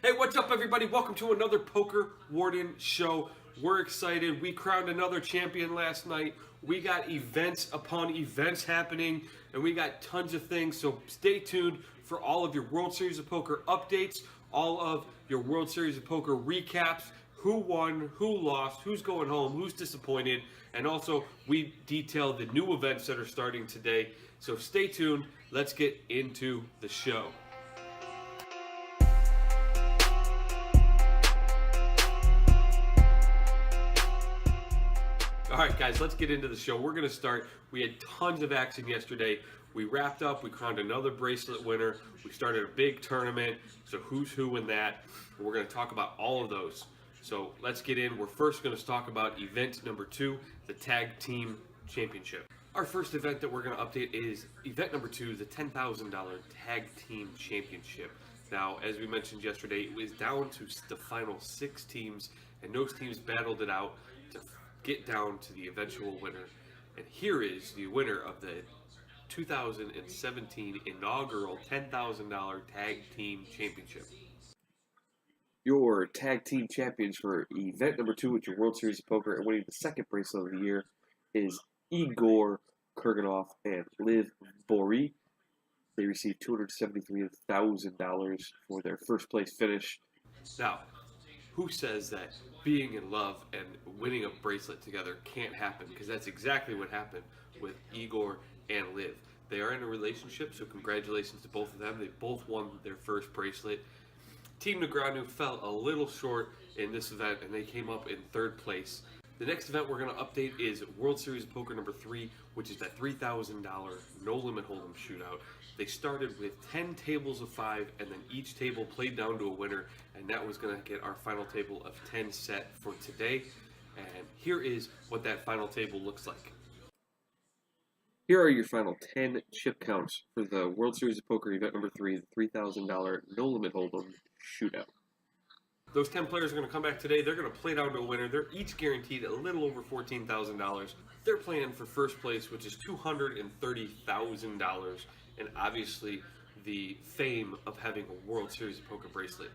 Hey, what's up, everybody? Welcome to another Poker Worden show. We're excited. We crowned another champion last night. We got events upon events happening, and we got tons of things. So stay tuned for all of your World Series of Poker updates, all of your World Series of Poker recaps, who won, who lost, who's going home, who's disappointed, and also we detail the new events that are starting today. So stay tuned. Let's get into the show. All right, guys, let's get into the show. We're going to start. We had tons of action yesterday. We wrapped up. We crowned another bracelet winner. We started a big tournament. So who's who in that? And we're going to talk about all of those. So let's get in. We're first going to talk about event number 2, the Tag Team Championship. Our first event that we're going to update is event number 2, the $10,000 Tag Team Championship. Now, as we mentioned yesterday, it was down to the final 6 teams, and those teams battled it out to get down to the eventual winner. And here is the winner of the 2017 inaugural $10,000 Tag Team Championship. Your tag team champions for event number 2 at your World Series of Poker and winning the second bracelet of the year is Igor Kurganov and Liv Bory. They received $273,000 for their first place finish. Now, who says that being in love and winning a bracelet together can't happen? Because that's exactly what happened with Igor and Liv. They are in a relationship, so congratulations to both of them. They both won their first bracelet. Team Negreanu fell a little short in this event, and they came up in 3rd place. The next event we're going to update is World Series of Poker number 3, which is that $3,000 No Limit Hold'em shootout. They started with 10 tables of 5, and then each table played down to a winner, and that was going to get our final table of 10 set for today. And here is what that final table looks like. Here are your final 10 chip counts for the World Series of Poker event number 3, the $3,000 No Limit Hold'em shootout. Those 10 players are going to come back today. They're going to play down to a winner. They're each guaranteed a little over $14,000. They're playing for first place, which is $230,000, and obviously the fame of having a World Series of Poker bracelet.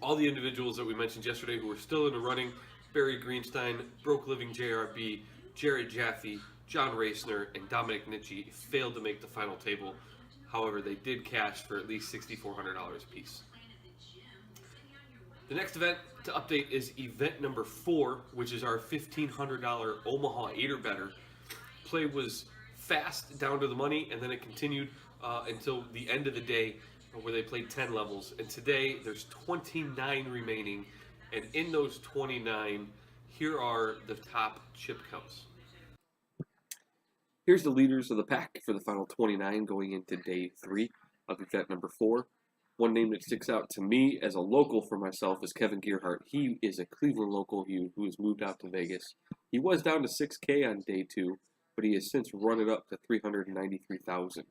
All the individuals that we mentioned yesterday who are still in the running, Barry Greenstein, Broke Living JRB, Jared Jaffe, John Racner, and Dominic Nitsche failed to make the final table. However, they did cash for at least $6,400 apiece. The next event to update is event number 4, which is our $1,500 Omaha 8 or better. Play was fast, down to the money, and then it continued until the end of the day where they played 10 levels. And today there's 29 remaining, and in those 29, here are the top chip counts. Here's the leaders of the pack for the final 29 going into day 3 of event number 4. One name that sticks out to me as a local for myself is Kevin Gearhart. He is a Cleveland local who has moved out to Vegas. He was down to $6K on day 2, but he has since run it up to $393,000.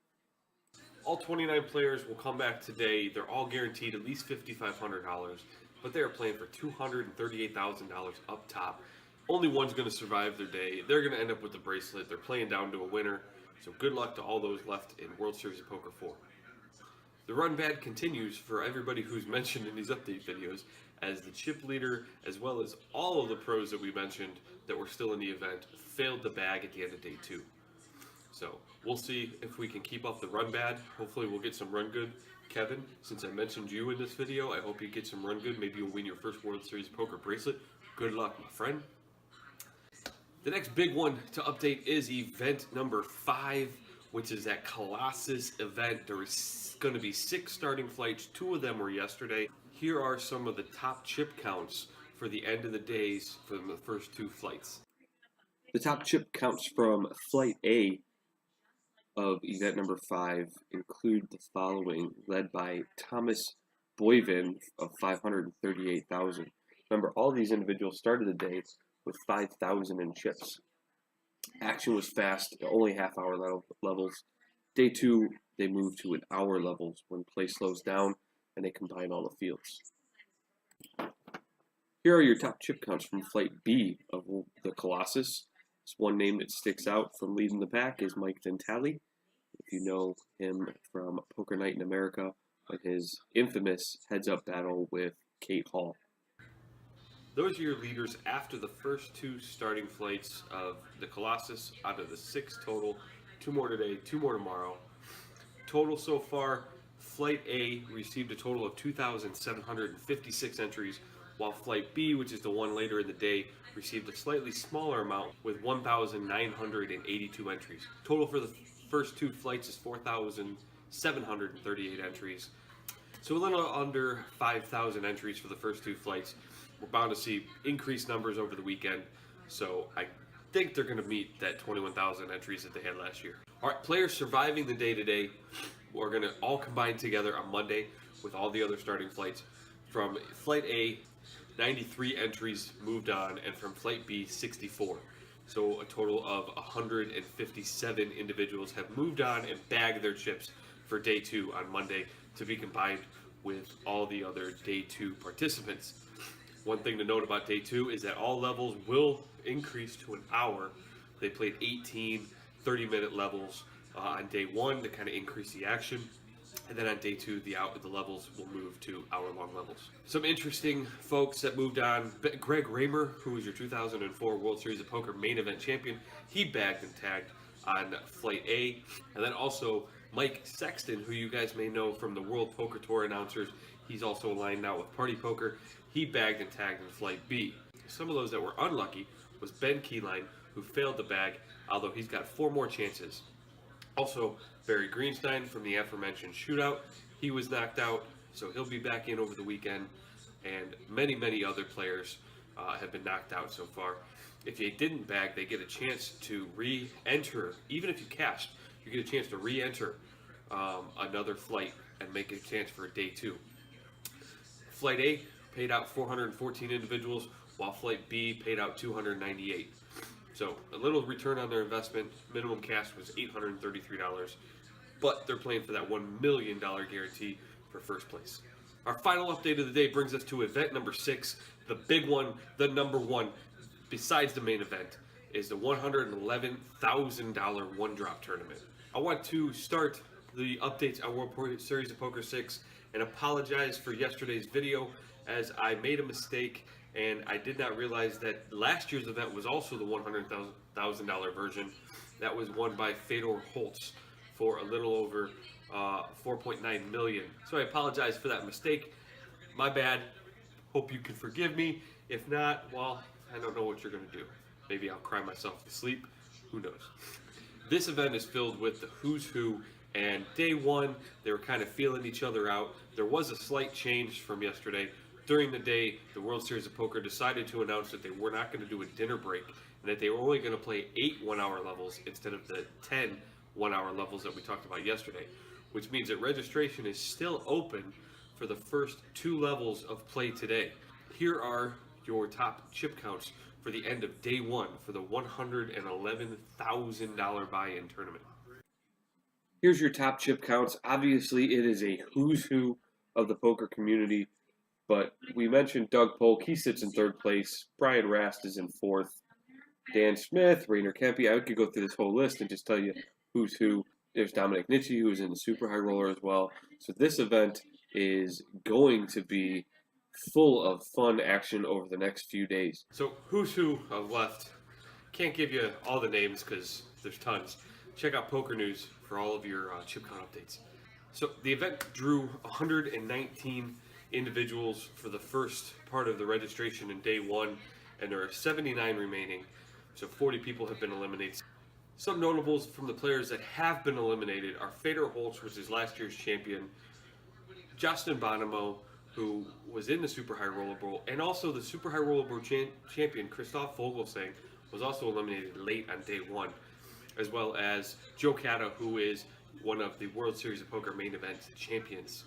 All 29 players will come back today. They're all guaranteed at least $5,500, but they are playing for $238,000 up top. Only one's going to survive their day. They're going to end up with the bracelet. They're playing down to a winner. So good luck to all those left in World Series of Poker 4. The run bad continues for everybody who's mentioned in these update videos, as the chip leader, as well as all of the pros that we mentioned that were still in the event, failed the bag at the end of day 2. So we'll see if we can keep up the run bad. Hopefully we'll get some run good. Kevin, since I mentioned you in this video, I hope you get some run good. Maybe you'll win your first World Series Poker bracelet. Good luck, my friend. The next big one to update is event number 5, which is that Colossus event. There is going to be 6 starting flights. 2 of them were yesterday. Here are some of the top chip counts for the end of the days for the first 2 flights. The top chip counts from Flight A of event number 5 include the following, led by Thomas Boyvin of $538,000. Remember, all these individuals started the day with $5,000 in chips. Action was fast, only half-hour levels. Day 2, they move to an hour levels when play slows down and they combine all the fields. Here are your top chip counts from Flight B of the Colossus. One name that sticks out from leading the pack is Mike Ventali. If you know him from Poker Night in America in his infamous heads-up battle with Kate Hall. Those are your leaders after the first 2 starting flights of the Colossus out of the 6 total. 2 more today, 2 more tomorrow. Total so far, Flight A received a total of 2,756 entries, while Flight B, which is the one later in the day, received a slightly smaller amount with 1,982 entries. Total for the first 2 flights is 4,738 entries. So a little under 5,000 entries for the first 2 flights. We're bound to see increased numbers over the weekend, so I think they're going to meet that 21,000 entries that they had last year. All right, players surviving the day today are going to all combine together on Monday with all the other starting flights. From Flight A, 93 entries moved on, and from Flight B, 64. So a total of 157 individuals have moved on and bagged their chips for day 2 on Monday to be combined with all the other day 2 participants. One thing to note about day 2 is that all levels will increase to an hour. They played 18 30-minute levels on day 1 to kind of increase the action. And then on day 2, the levels will move to hour-long levels. Some interesting folks that moved on. Greg Raymer, who was your 2004 World Series of Poker main event champion, he bagged and tagged on Flight A. And then also Mike Sexton, who you guys may know from the World Poker Tour announcers. He's also aligned now with Party Poker. He bagged and tagged in Flight B. Some of those that were unlucky was Ben Keyline, who failed to bag, although he's got 4 more chances. Also, Barry Greenstein from the aforementioned shootout, he was knocked out, so he'll be back in over the weekend. And many, many other players have been knocked out so far. If they didn't bag, they get a chance to re-enter. Even if you cashed, you get a chance to re-enter another flight and make a chance for day 2. Flight A paid out 414 individuals, while Flight B paid out 298. So a little return on their investment. Minimum cash was $833, but they're playing for that $1 million guarantee for first place. Our final update of the day brings us to event number 6, the big one, the number 1, besides the main event, is the $111,000 one-drop tournament. I want to start the updates on World Series of Poker 6 and apologize for yesterday's video, as I made a mistake and I did not realize that last year's event was also the $100,000 version. That was won by Fedor Holtz for a little over $4.9 million. So I apologize for that mistake. My bad. Hope you can forgive me. If not, well, I don't know what you're going to do. Maybe I'll cry myself to sleep. Who knows? This event is filled with the who's who, and day 1, they were kind of feeling each other out. There was a slight change from yesterday. During the day, the World Series of Poker decided to announce that they were not going to do a dinner break, and that they were only going to play 8 one-hour levels instead of the 10 one-hour levels that we talked about yesterday, which means that registration is still open for the first 2 levels of play today. Here are your top chip counts for the end of day 1 for the $111,000 buy-in tournament. Here's your top chip counts. Obviously, it is a who's who of the poker community, but we mentioned Doug Polk. He sits in 3rd place. Brian Rast is in 4th. Dan Smith, Rainer Kempe. I could go through this whole list and just tell you who's who. There's Dominic Nietzsche, who's in the super high roller as well. So this event is going to be full of fun action over the next few days. So who's who of left? Can't give you all the names because there's tons. Check out Poker News for all of your chip count updates. So the event drew 119 individuals for the first part of the registration in day 1, and there are 79 remaining, so 40 people have been eliminated. Some notables from the players that have been eliminated are Fedor Holtz, which is last year's champion, Justin Bonomo, who was in the Super High Roller Bowl, and also the Super High Roller Bowl champion, Christoph Vogelsang, was also eliminated late on day 1, as well as Joe Cata, who is one of the World Series of Poker main event champions.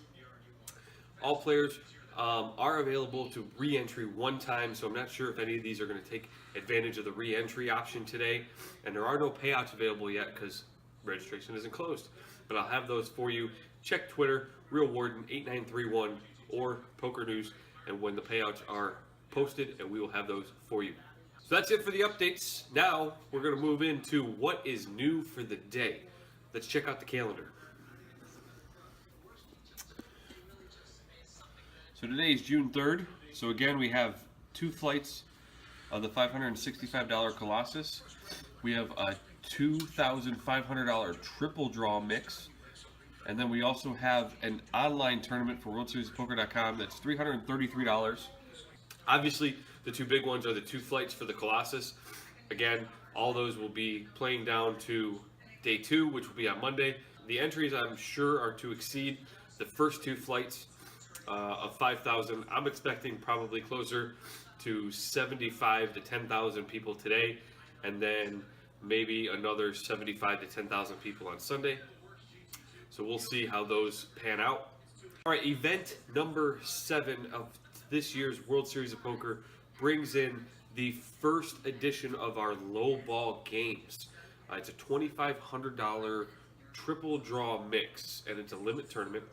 All players are available to re-entry 1 time, so I'm not sure if any of these are going to take advantage of the re-entry option today. And there are no payouts available yet because registration isn't closed. But I'll have those for you. Check Twitter, Real Worden 8931 or Poker News, and when the payouts are posted, and we will have those for you. So that's it for the updates. Now we're going to move into what is new for the day. Let's check out the calendar. So today is June 3rd. So again, we have 2 flights of the $565 Colossus. We have a $2,500 triple draw mix. And then we also have an online tournament for WorldSeriesPoker.com that's $333. Obviously, the 2 big ones are the 2 flights for the Colossus. Again, all those will be playing down to day 2, which will be on Monday. The entries, I'm sure, are to exceed the first 2 flights of 5,000. I'm expecting probably closer to 75 to 10,000 people today, and then maybe another 75 to 10,000 people on Sunday. So we'll see how those pan out. All right, event number 7 of this year's World Series of Poker brings in the first edition of our low ball games. It's a $2,500 triple draw mix, and it's a limit tournament.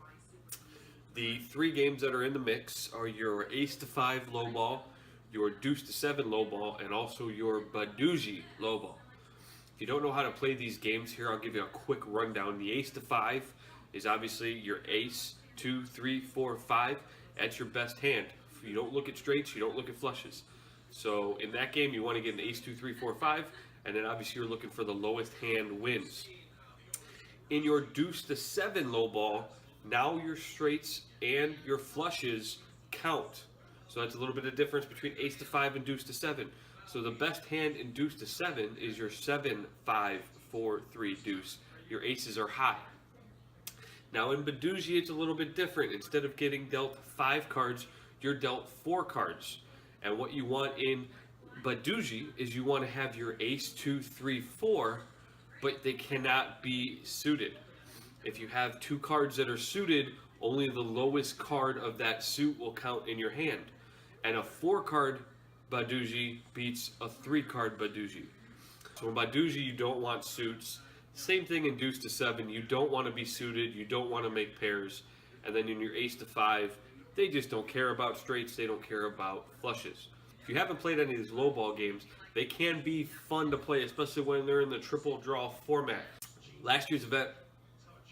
The 3 games that are in the mix are your Ace to 5 low ball, your Deuce to 7 low ball, and also your Badoogie low ball. If you don't know how to play these games here, I'll give you a quick rundown. The Ace to 5 is obviously your Ace, 2, 3, 4, 5. That's your best hand. If you don't look at straights, you don't look at flushes. So in that game, you want to get an Ace, 2, 3, 4, 5, and then obviously you're looking for the lowest hand wins. In your Deuce to 7 low ball, now your straights and your flushes count. So that's a little bit of difference between Ace to 5 and Deuce to 7. So the best hand in Deuce to 7 is your 7, 5, 4, 3 Deuce. Your aces are high. Now in Badoogie, it's a little bit different. Instead of getting dealt 5 cards, you're dealt 4 cards. And what you want in Badoogie is you want to have your Ace, 2, 3, 4, but they cannot be suited. If you have 2 cards that are suited, only the lowest card of that suit will count in your hand. And a 4-card Badoogie beats a 3-card Badoogie. So in Badoogie, you don't want suits. Same thing in Deuce to 7. You don't want to be suited. You don't want to make pairs. And then in your Ace to 5, they just don't care about straights. They don't care about flushes. If you haven't played any of these low ball games, they can be fun to play, especially when they're in the triple draw format. Last year's event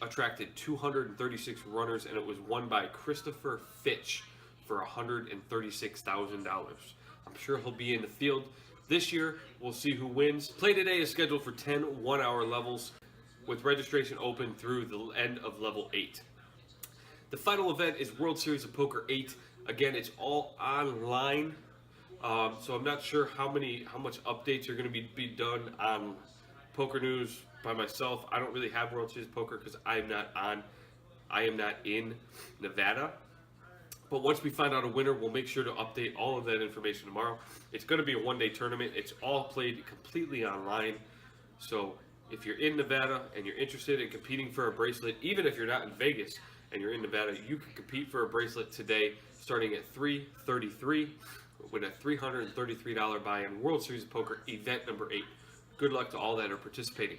attracted 236 runners, and it was won by Christopher Fitch for $136,000. I'm sure he'll be in the field this year. We'll see who wins. Play today is scheduled for 10 one-hour levels, with registration open through the end of level 8. The final event is World Series of Poker 8. Again, it's all online, so I'm not sure how much updates are going to be done on Poker News by myself. I don't really have World Series of Poker because I am not in Nevada. But once we find out a winner, we'll make sure to update all of that information tomorrow. It's going to be a one-day tournament. It's all played completely online. So if you're in Nevada and you're interested in competing for a bracelet, even if you're not in Vegas and you're in Nevada, you can compete for a bracelet today starting at $333 with a $333 buy-in. World Series of Poker event number 8. Good luck to all that are participating.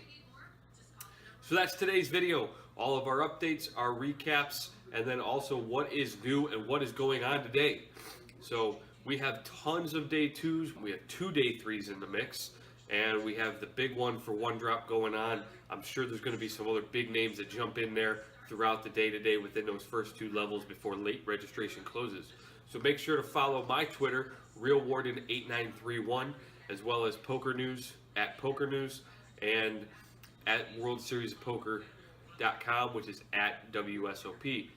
So that's today's video. All of our updates, our recaps, and then also what is new and what is going on today. So we have tons of day 2s. We have 2 day 3s in the mix. And we have the big one for one drop going on. I'm sure there's going to be some other big names that jump in there throughout the day today within those first 2 levels before late registration closes. So make sure to follow my Twitter, RealWarden8931, as well as Poker News at Poker News and at WorldSeriesPoker.com, which is at WSOP.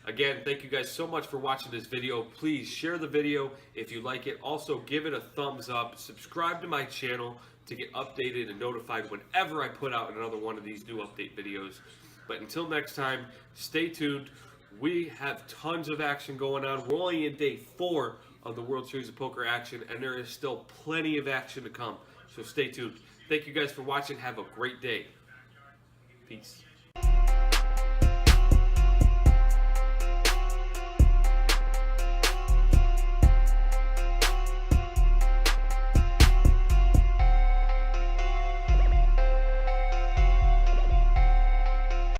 Again, thank you guys so much for watching this video. Please share the video if you like it. Also, give it a thumbs up. Subscribe to my channel to get updated and notified whenever I put out another one of these new update videos. But until next time, stay tuned. We have tons of action going on. We're only in day 4 of the World Series of Poker action, and there is still plenty of action to come. So stay tuned. Thank you guys for watching. Have a great day. Peace.